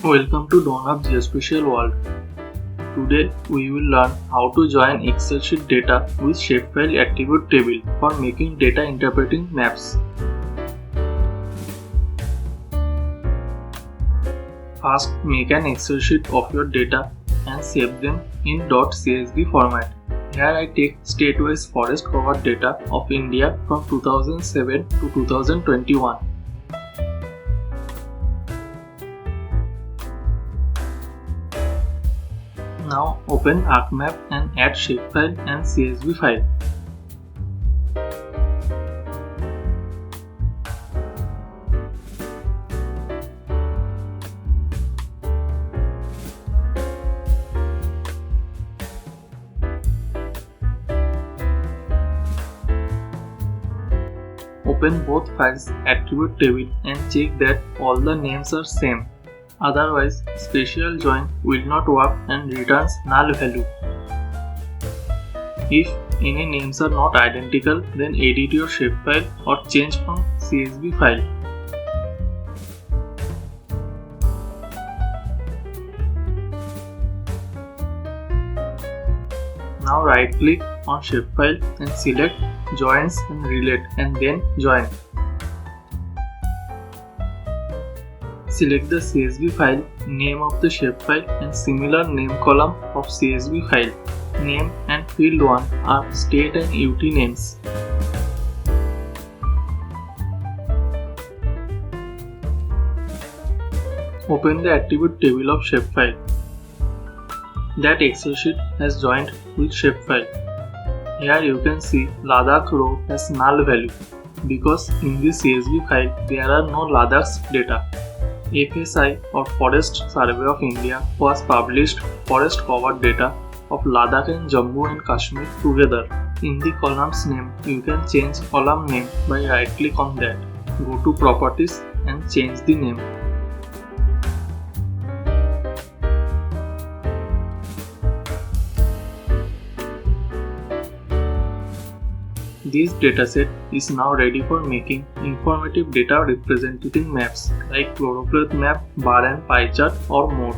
Welcome to Dawn of Geospatial World. Today we will learn how to join Excel sheet data with Shapefile Attribute table for making data interpreting maps. First, make an Excel sheet of your data and save them in .csv format. Here I take state-wise forest cover data of India from 2007 to 2021. Now open ArcMap and add Shapefile and CSV file. Open both files attribute table and check that all the names are same. Otherwise, Spatial Join will not work and returns null value. If any names are not identical, then edit your shapefile or change from CSV file. Now right click on Shapefile and select Joins and Relate and then Join. Select the CSV file name of the shapefile and similar name column of CSV file. Name and field 1 are state and UT names. Open the attribute table of shapefile. That Excel sheet has joined with shapefile. Here you can see Ladakh row has null value because in this CSV file there are no Ladakh's data. FSI or Forest Survey of India was published forest cover data of Ladakh and Jammu and Kashmir together. In the column's name, you can change column name by right click on that. Go to properties and change the name. This dataset is now ready for making informative data representing maps like choropleth map, bar and pie chart or more.